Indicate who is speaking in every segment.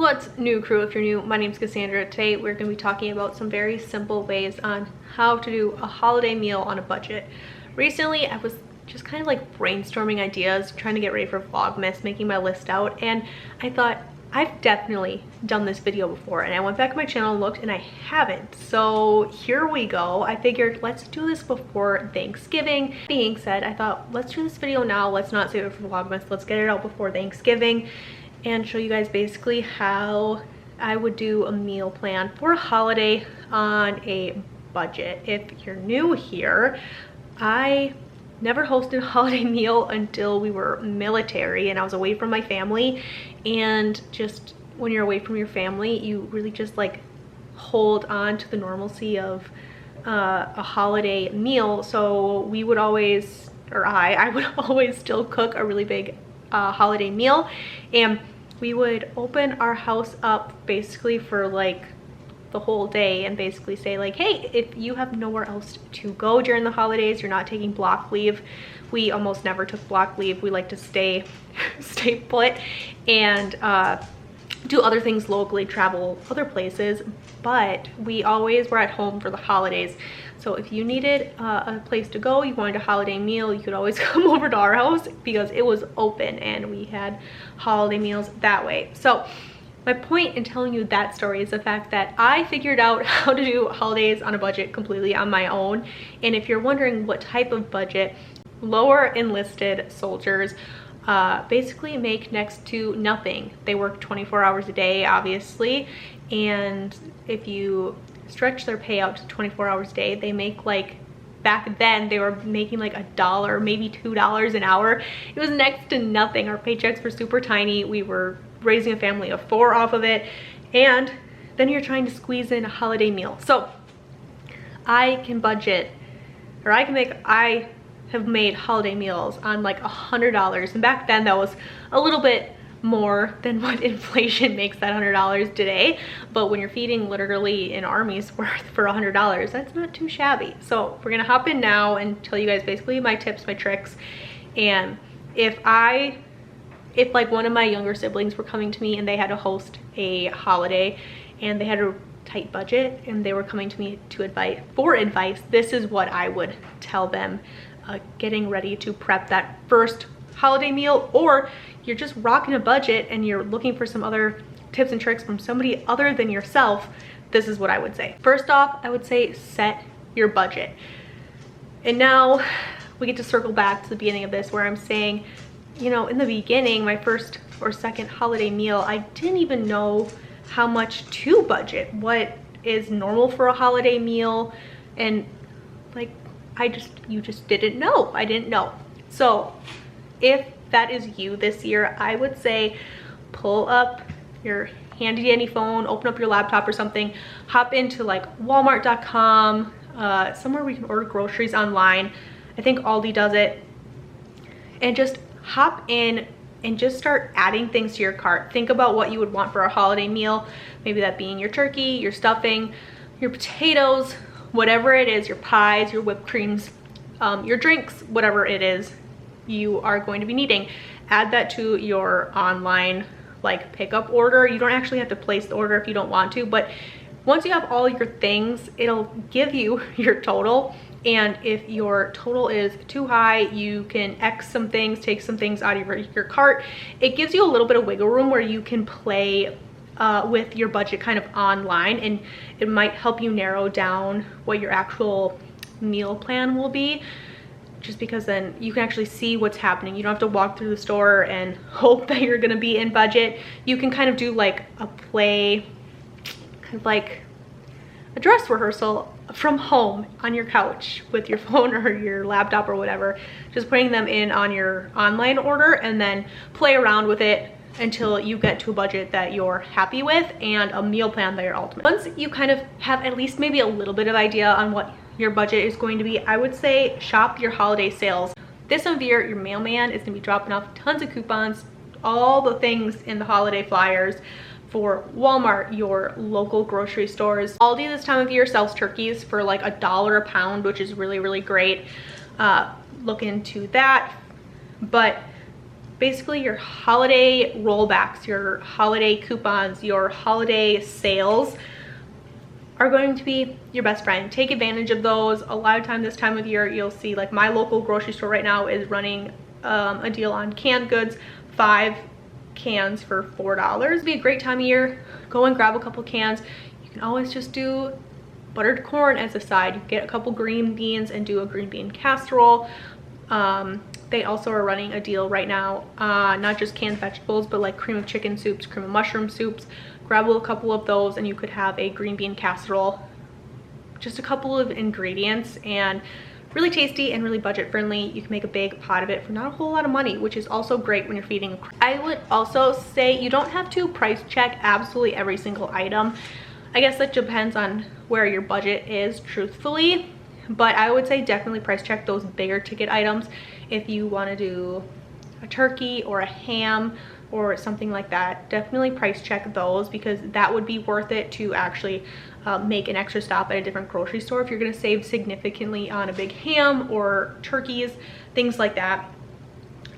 Speaker 1: What's new, crew? If you're new, my name's Cassandra. Today we're going to be talking about some very simple ways on how to do a holiday meal on a budget. Recently I was just kind of like brainstorming ideas, trying to get ready for Vlogmas, making my list out, and I thought I've definitely done this video before, and I went back to my channel and looked and I haven't. So here we go. I figured let's do this before Thanksgiving. Being said, I thought let's do this video now. Let's not save it for Vlogmas. Let's get it out before Thanksgiving and show you guys basically how I would do a meal plan for a holiday on a budget. If you're new here, I never hosted a holiday meal until we were military and I was away from my family. And just when you're away from your family, you really just like hold on to the normalcy of a holiday meal. So we would always, or I would always still cook a really big holiday meal, and we would open our house up basically for like the whole day and basically say like, hey, if you have nowhere else to go during the holidays, you're not taking block leave. We almost never took block leave. We like to stay put and do other things locally, travel other places, but we always were at home for the holidays. So if you needed a place to go, you wanted a holiday meal, you could always come over to our house because it was open and we had holiday meals that way. So my point in telling you that story is the fact that I figured out how to do holidays on a budget completely on my own. And if you're wondering what type of budget, lower enlisted soldiers basically make next to nothing. They work 24 hours a day, obviously, and if you stretch their payout to 24 hours a day, they make like, back then they were making like $1, maybe $2 an hour. It was next to nothing. Our paychecks were super tiny. We were raising a family of 4 off of it, and then you're trying to squeeze in a holiday meal. So I can budget, or I have made holiday meals on like $100, and back then that was a little bit more than what inflation makes that $100 today. But when you're feeding literally an army's worth for $100, that's not too shabby. So we're gonna hop in now and tell you guys basically my tips, my tricks. And if like one of my younger siblings were coming to me and they had to host a holiday and they had a tight budget and they were coming to me for advice, this is what I would tell them getting ready to prep that first holiday meal. Or you're just rocking a budget and you're looking for some other tips and tricks from somebody other than yourself, this is what I would say. First off, I would say set your budget. And now we get to circle back to the beginning of this where I'm saying, you know, in the beginning, my first or second holiday meal, I didn't even know how much to budget, what is normal for a holiday meal, and like you just didn't know. I didn't know. So if that is you this year, I would say pull up your handy dandy phone, open up your laptop or something, hop into like walmart.com, somewhere we can order groceries online. I think Aldi does it, and just hop in and just start adding things to your cart. Think about what you would want for a holiday meal, maybe that being your turkey, your stuffing, your potatoes, whatever it is, your pies, your whipped creams, your drinks, whatever it is you are going to be needing. Add that to your online like pickup order. You don't actually have to place the order if you don't want to, but once you have all your things, it'll give you your total. And if your total is too high, you can X some things, take some things out of your cart. It gives you a little bit of wiggle room where you can play with your budget kind of online, and it might help you narrow down what your actual meal plan will be, just because then you can actually see what's happening. You don't have to walk through the store and hope that you're gonna be in budget. You can kind of do like a play, kind of like a dress rehearsal from home on your couch with your phone or your laptop or whatever, just putting them in on your online order and then play around with it until you get to a budget that you're happy with and a meal plan that you're ultimate. Once you kind of have at least maybe a little bit of idea on what your budget is going to be, I would say shop your holiday sales. This time of year, your mailman is gonna be dropping off tons of coupons, all the things in the holiday flyers for Walmart, your local grocery stores. Aldi this time of year sells turkeys for like $1 a pound, which is really, really great. Look into that. But basically your holiday rollbacks, your holiday coupons, your holiday sales are going to be your best friend. Take advantage of those. A lot of time this time of year, you'll see like my local grocery store right now is running a deal on canned goods, 5 cans for $4. It'd be a great time of year. Go and grab a couple cans. You can always just do buttered corn as a side. You get a couple green beans and do a green bean casserole. They also are running a deal right now, not just canned vegetables, but like cream of chicken soups, cream of mushroom soups. Grab a couple of those and you could have a green bean casserole. Just a couple of ingredients and really tasty and really budget friendly. You can make a big pot of it for not a whole lot of money, which is also great when you're feeding. I would also say you don't have to price check absolutely every single item. I guess that depends on where your budget is, truthfully, but I would say definitely price check those bigger ticket items. If you want to do a turkey or a ham or something like that, definitely price check those, because that would be worth it to actually make an extra stop at a different grocery store if you're going to save significantly on a big ham or turkeys, things like that.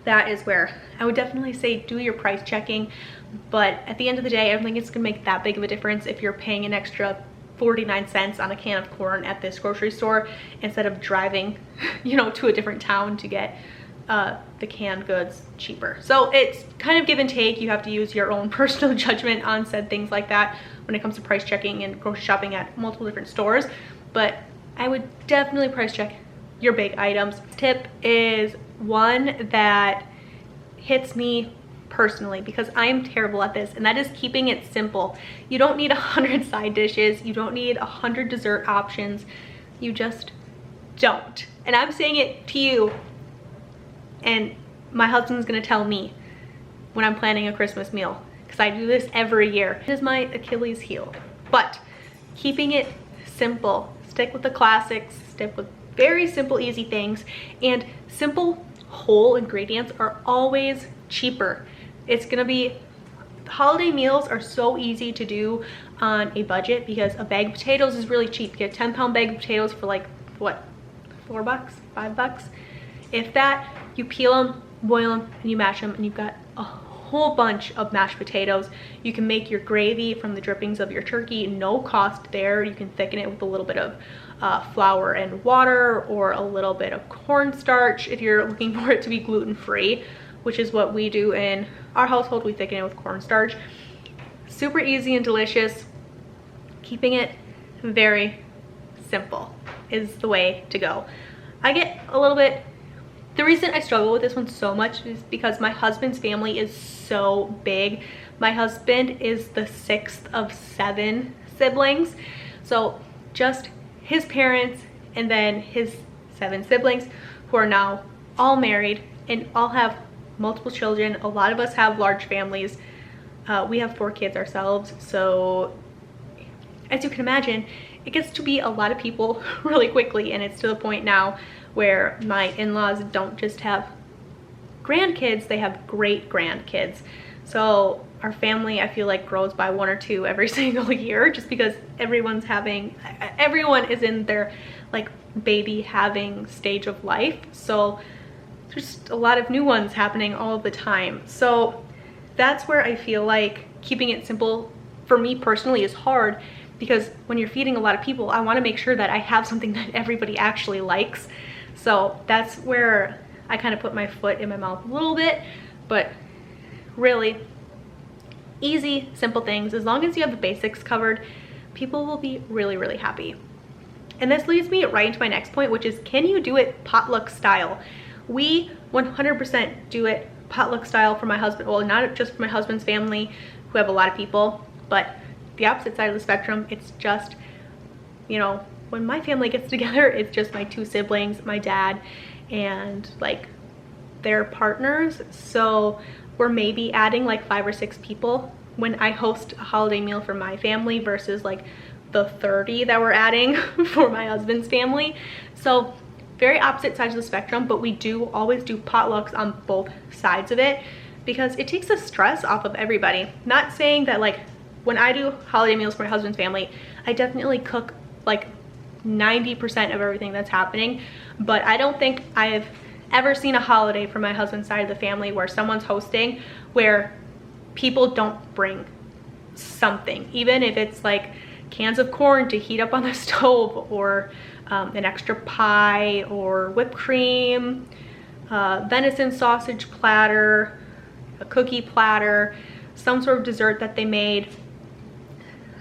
Speaker 1: That is where I would definitely say do your price checking. But at the end of the day, I don't think it's gonna make that big of a difference if you're paying an extra 49 cents on a can of corn at this grocery store instead of driving, you know, to a different town to get the canned goods cheaper. So it's kind of give and take. You have to use your own personal judgment on said things like that when it comes to price checking and grocery shopping at multiple different stores. But I would definitely price check your big items. Tip is one that hits me personally because I am terrible at this, and that is keeping it simple. You don't need 100 side dishes. You don't need 100 dessert options. You just don't. And I'm saying it to you, and my husband's gonna tell me when I'm planning a Christmas meal, because I do this every year. It is my Achilles heel. But keeping it simple, stick with the classics, stick with very simple, easy things, and simple whole ingredients are always cheaper. It's gonna be, holiday meals are so easy to do on a budget because a bag of potatoes is really cheap. You get a 10-pound bag of potatoes for like, what, $4, $5? If that, you peel them, boil them, and you mash them, and you've got a whole bunch of mashed potatoes. You can make your gravy from the drippings of your turkey, no cost there. You can thicken it with a little bit of flour and water, or a little bit of cornstarch if you're looking for it to be gluten-free, which is what we do in our household. We thicken it with cornstarch. Super easy and delicious. Keeping it very simple is the way to go. I get a little bit, the reason I struggle with this one so much is because my husband's family is so big. My husband is the 6th of 7 siblings. So just his parents and then his 7 siblings who are now all married and all have multiple children. A lot of us have large families. We have 4 kids ourselves. So as you can imagine, it gets to be a lot of people really quickly, and it's to the point now where my in-laws don't just have grandkids, they have great grandkids. So our family, I feel like, grows by 1 or 2 every single year, just because everyone is in their like baby having stage of life. So there's a lot of new ones happening all the time. So that's where I feel like keeping it simple for me personally is hard, because when you're feeding a lot of people, I want to make sure that I have something that everybody actually likes. So that's where I kind of put my foot in my mouth a little bit. But really easy, simple things, as long as you have the basics covered, people will be really, really happy. And this leads me right into my next point, which is, can you do it potluck style? We 100% do it potluck style for my husband. Well, not just for my husband's family, who have a lot of people, but the opposite side of the spectrum. It's just, you know, when my family gets together, it's just my 2 siblings, my dad, and like their partners. So we're maybe adding like 5 or 6 people when I host a holiday meal for my family versus like the 30 that we're adding for my husband's family. So very opposite sides of the spectrum, but we do always do potlucks on both sides of it because it takes the stress off of everybody. Not saying that like when I do holiday meals for my husband's family, I definitely cook like 90% of everything that's happening, but I don't think I've ever seen a holiday from my husband's side of the family where someone's hosting where people don't bring something, even if it's like cans of corn to heat up on the stove, or an extra pie, or whipped cream, venison sausage platter, a cookie platter, some sort of dessert that they made,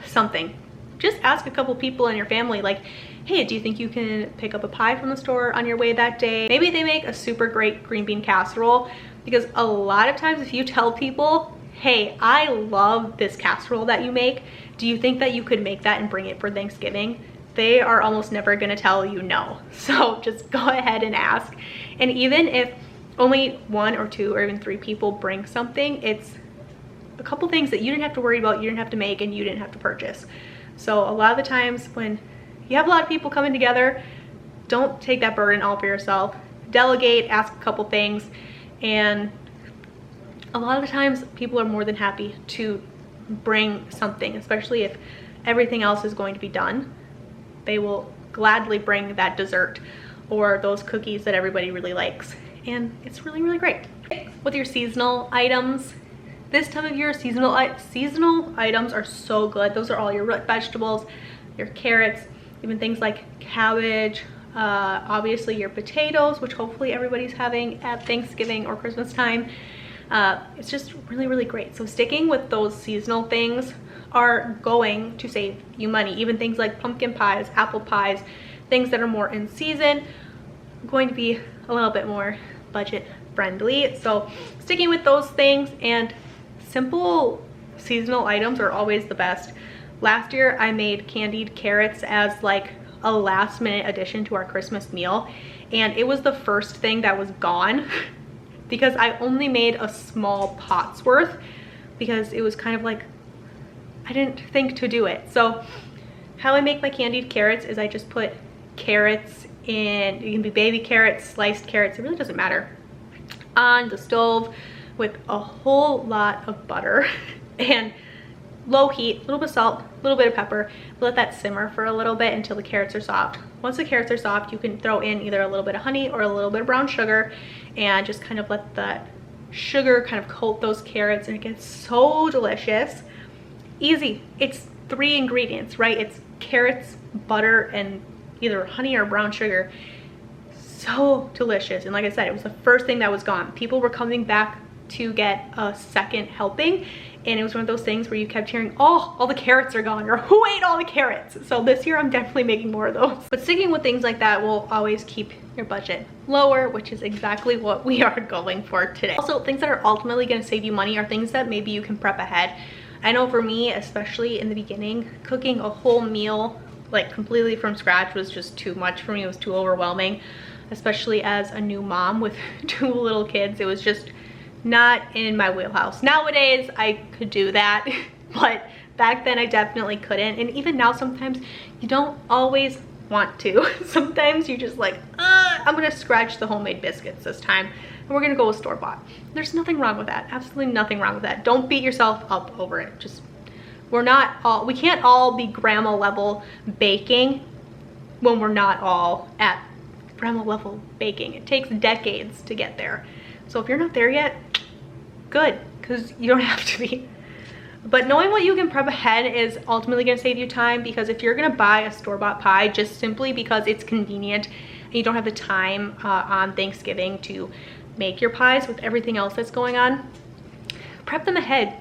Speaker 1: something. Just ask a couple people in your family, like, hey, do you think you can pick up a pie from the store on your way that day? Maybe they make a super great green bean casserole, because a lot of times if you tell people, hey, I love this casserole that you make, do you think that you could make that and bring it for Thanksgiving? They are almost never gonna tell you no. So just go ahead and ask. And even if only 1 or 2 or even 3 people bring something, it's a couple things that you didn't have to worry about, you didn't have to make, and you didn't have to purchase. So a lot of the times when you have a lot of people coming together, don't take that burden all for yourself. Delegate, ask a couple things, and a lot of the times people are more than happy to bring something, especially if everything else is going to be done. They will gladly bring that dessert or those cookies that everybody really likes, and it's really, really great. With your seasonal items, this time of year, seasonal items are so good. Those are all your root vegetables, your carrots, even things like cabbage, obviously your potatoes, which hopefully everybody's having at Thanksgiving or Christmas time. It's just really, really great. So sticking with those seasonal things are going to save you money. Even things like pumpkin pies, apple pies, things that are more in season, going to be a little bit more budget friendly. So sticking with those things, and simple seasonal items are always the best. Last year I made candied carrots as like a last minute addition to our Christmas meal, and it was the first thing that was gone because I only made a small pot's worth, because it was kind of like, I didn't think to do it. So how I make my candied carrots is I just put carrots in, it can be baby carrots, sliced carrots, it really doesn't matter, on the stove with a whole lot of butter and low heat, a little bit of salt, a little bit of pepper. Let that simmer for a little bit until the carrots are soft. Once the carrots are soft, you can throw in either a little bit of honey or a little bit of brown sugar, and just kind of let that sugar kind of coat those carrots, and it gets so delicious. Easy. It's 3 ingredients, right? It's carrots, butter, and either honey or brown sugar. So delicious. And like I said, it was the first thing that was gone. People were coming back to get a second helping, and it was one of those things where you kept hearing, oh, all the carrots are gone, or who ate all the carrots? So this year I'm definitely making more of those. But sticking with things like that will always keep your budget lower, which is exactly what we are going for today. Also, things that are ultimately going to save you money are things that maybe you can prep ahead. I know for me, especially in the beginning, cooking a whole meal like completely from scratch was just too much for me. It was too overwhelming, especially as a new mom with 2 little kids. It was just not in my wheelhouse. Nowadays I could do that, but back then I definitely couldn't. And even now, sometimes you don't always want to. Sometimes you're just like, I'm gonna scratch the homemade biscuits this time, and we're gonna go with store-bought. There's nothing wrong with that. Absolutely nothing wrong with that. Don't beat yourself up over it. Just, we can't all be grandma level baking when we're not all at grandma level baking. It takes decades to get there. So if you're not there yet, good, because you don't have to be. But knowing what you can prep ahead is ultimately going to save you time, because if you're going to buy a store-bought pie just simply because it's convenient and you don't have the time on Thanksgiving to make your pies with everything else that's going on, prep them ahead.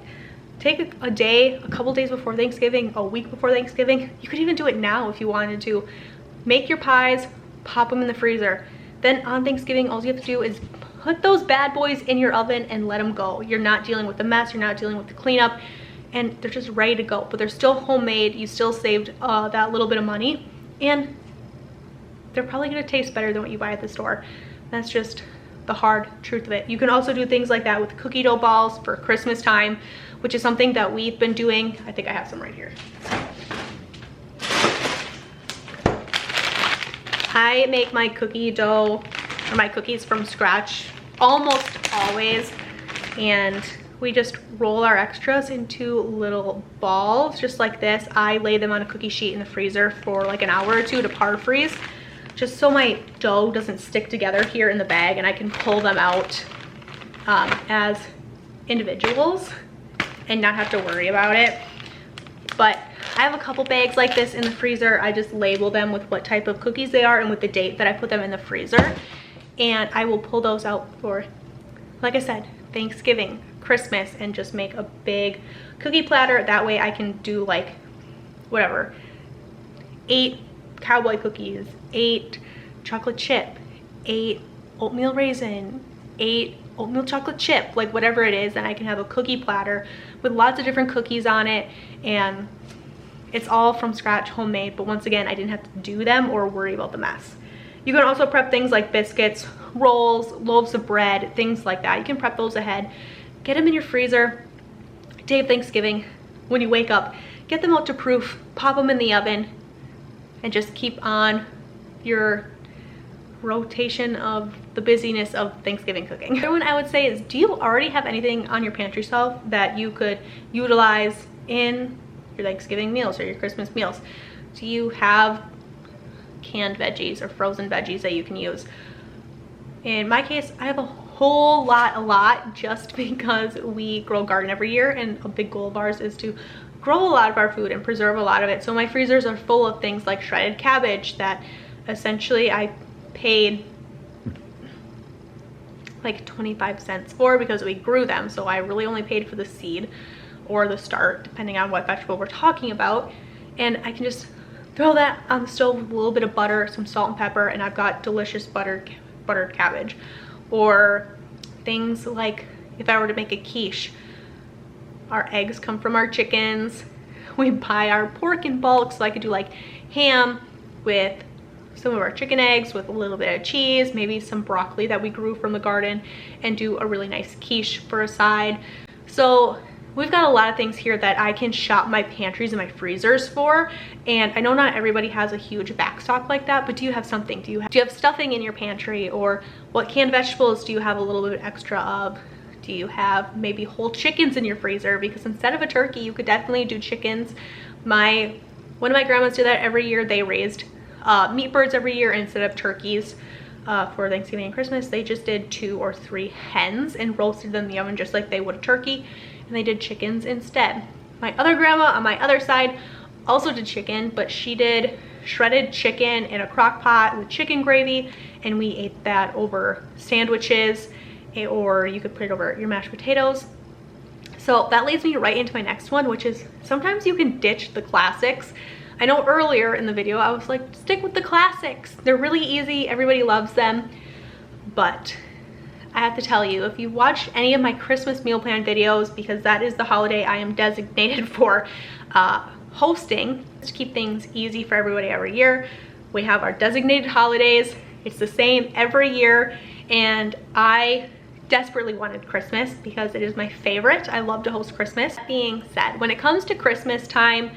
Speaker 1: Take a day, a couple days before Thanksgiving, a week before Thanksgiving. You could even do it now if you wanted to. Make your pies, pop them in the freezer. Then on Thanksgiving, all you have to do is put those bad boys in your oven and let them go. You're not dealing with the mess, you're not dealing with the cleanup, and they're just ready to go. But they're still homemade, you still saved that little bit of money, and they're probably gonna taste better than what you buy at the store. That's just the hard truth of it. You can also do things like that with cookie dough balls for Christmas time, which is something that we've been doing. I think I have some right here. I make my cookie dough, or my cookies, from scratch almost always, and we just roll our extras into little balls just like this. I lay them on a cookie sheet in the freezer for like an hour or 2 to par freeze. just so my dough doesn't stick together here in the bag, and I can pull them out as individuals and not have to worry about it. But I have a couple bags like this in the freezer. I just label them with what type of cookies they are and with the date that I put them in the freezer. And I will pull those out for, like I said, Thanksgiving, Christmas, and just make a big cookie platter. That way I can do like, whatever, 8 cowboy cookies, 8 chocolate chip, 8 oatmeal raisin, 8 oatmeal chocolate chip, like whatever it is. And I can have a cookie platter with lots of different cookies on it, and it's all from scratch, homemade. But once again, I didn't have to do them or worry about the mess. You can also prep things like biscuits, rolls, loaves of bread, things like that. You can prep those ahead, get them in your freezer. Day of Thanksgiving, when you wake up, get them out to proof, pop them in the oven, and just keep on your rotation of the busyness of Thanksgiving cooking. The other one I would say is, do you already have anything on your pantry shelf that you could utilize in your Thanksgiving meals or your Christmas meals? Do you have canned veggies or frozen veggies that you can use? In my case, I have a whole lot, just because we grow a garden every year, and a big goal of ours is to grow a lot of our food and preserve a lot of it. So my freezers are full of things like shredded cabbage that essentially I paid like 25 cents for because we grew them. So I really only paid for the seed or the start, depending on what vegetable we're talking about. And I can just throw that on the stove with a little bit of butter, some salt and pepper, and I've got delicious buttered cabbage. Or things like, if I were to make a quiche, our eggs come from our chickens. We buy our pork in bulk, so I could do like ham with some of our chicken eggs with a little bit of cheese, maybe some broccoli that we grew from the garden, and do a really nice quiche for a side. So we've got a lot of things here that I can shop my pantries and my freezers for. And I know not everybody has a huge backstock like that, but do you have something? Do you have stuffing in your pantry? Or what canned vegetables do you have a little bit extra of? Do you have maybe whole chickens in your freezer? Because instead of a turkey, you could definitely do chickens. One of my grandmas did that every year. They raised meat birds every year, and instead of turkeys for Thanksgiving and Christmas, they just did 2 or 3 hens and roasted them in the oven just like they would a turkey, and they did chickens instead. My other grandma on my other side also did chicken, but she did shredded chicken in a crock pot with chicken gravy, and we ate that over sandwiches, or you could put it over your mashed potatoes. So that leads me right into my next one, which is sometimes you can ditch the classics. I know earlier in the video I was like, stick with the classics. They're really easy, everybody loves them. But I have to tell you, if you watch any of my Christmas meal plan videos, because that is the holiday I am designated for hosting, to keep things easy for everybody every year, we have our designated holidays. It's the same every year, and I desperately wanted Christmas because it is my favorite. I love to host Christmas. That being said, when it comes to Christmas time,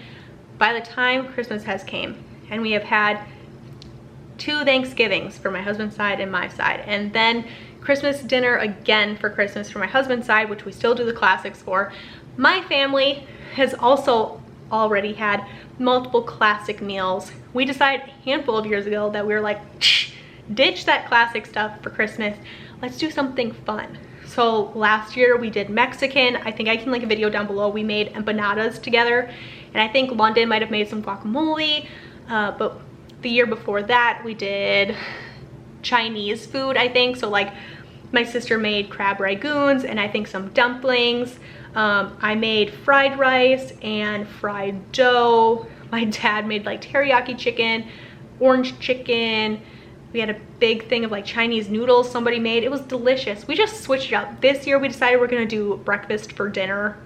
Speaker 1: by the time Christmas has came, and we have had 2 Thanksgivings for my husband's side and my side, and then Christmas dinner again for Christmas for my husband's side, which we still do the classics for. My family has also already had multiple classic meals. We decided a handful of years ago that we were like, ditch that classic stuff for Christmas. Let's do something fun. So last year we did Mexican. I think I can link a video down below. We made empanadas together, and I think London might have made some guacamole, but the year before that we did Chinese food, I think. So like my sister made crab ragoons and I think some dumplings. I made fried rice and fried dough. My dad made like teriyaki chicken, orange chicken. We had a big thing of like Chinese noodles somebody made. It was delicious. We just switched it up. This year we decided we're gonna do breakfast for dinner.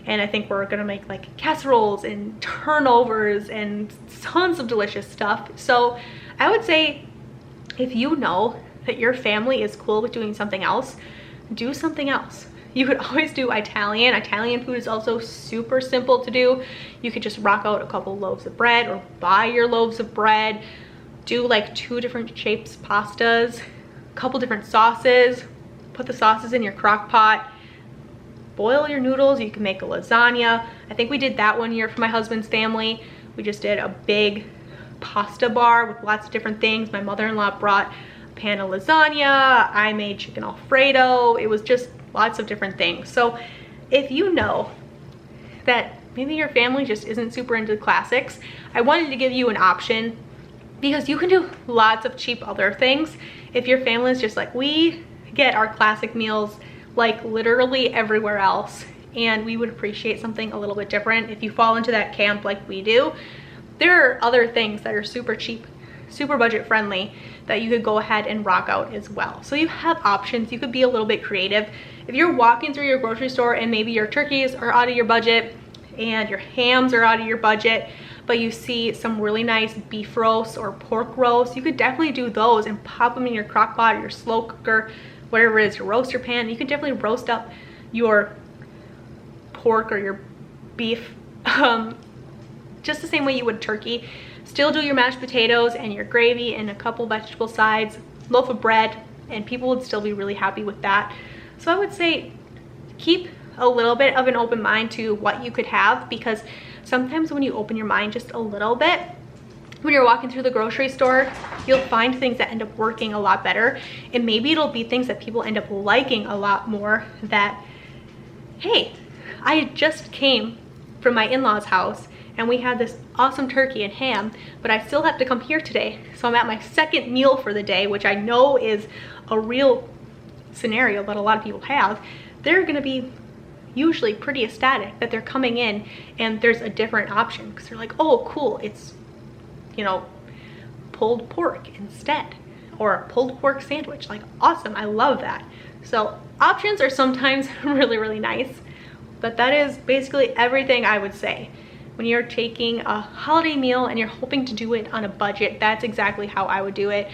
Speaker 1: And I think we're gonna make like casseroles and turnovers and tons of delicious stuff. So I would say, if you know that your family is cool with doing something else, do something else. You could always do Italian. Italian food is also super simple to do. You could just rock out a couple loaves of bread or buy your loaves of bread. Do like 2 different shapes pastas, a couple different sauces, put the sauces in your crock pot, boil your noodles. You can make a lasagna. I think we did that one year for my husband's family. We just did a big pasta bar with lots of different things. My mother-in-law brought a pan of lasagna. I made chicken Alfredo. It was just lots of different things. So if you know that maybe your family just isn't super into classics, I wanted to give you an option, because you can do lots of cheap other things. If your family is just like, we get our classic meals like literally everywhere else, and we would appreciate something a little bit different. If you fall into that camp like we do, there are other things that are super cheap, super budget friendly that you could go ahead and rock out as well. So you have options. You could be a little bit creative. If you're walking through your grocery store and maybe your turkeys are out of your budget and your hams are out of your budget, but you see some really nice beef roasts or pork roasts, you could definitely do those and pop them in your crock pot or your slow cooker, whatever it is, your roaster pan. You can definitely roast up your pork or your beef just the same way you would turkey. Still do your mashed potatoes and your gravy and a couple vegetable sides, loaf of bread, and people would still be really happy with that. So I would say keep a little bit of an open mind to what you could have, because sometimes when you open your mind just a little bit, when you're walking through the grocery store, you'll find things that end up working a lot better, and maybe it'll be things that people end up liking a lot more. That, hey, I just came from my in-laws' house and we had this awesome turkey and ham, but I still have to come here today, so I'm at my second meal for the day, which I know is a real scenario that a lot of people have. They're gonna be usually pretty ecstatic that they're coming in and there's a different option, because they're like, oh cool, it's, you know, pulled pork instead, or a pulled pork sandwich. Like, awesome, I love that. So options are sometimes really, really nice, but that is basically everything I would say. When you're taking a holiday meal and you're hoping to do it on a budget, that's exactly how I would do it.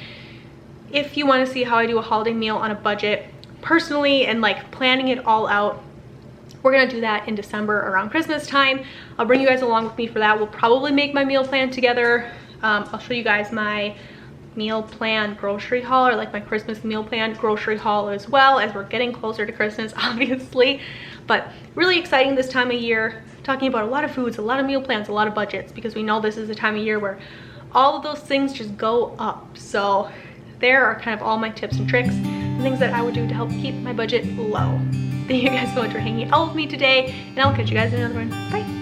Speaker 1: If you want to see how I do a holiday meal on a budget personally and like planning it all out, we're gonna do that in December around Christmas time. I'll bring you guys along with me for that. We'll probably make my meal plan together. I'll show you guys my meal plan grocery haul, or like my Christmas meal plan grocery haul, as well as we're getting closer to Christmas, obviously. But really exciting this time of year, talking about a lot of foods, a lot of meal plans, a lot of budgets, because we know this is the time of year where all of those things just go up. So there are kind of all my tips and tricks and things that I would do to help keep my budget low. Thank you guys so much for hanging out with me today, and I'll catch you guys in another one. Bye.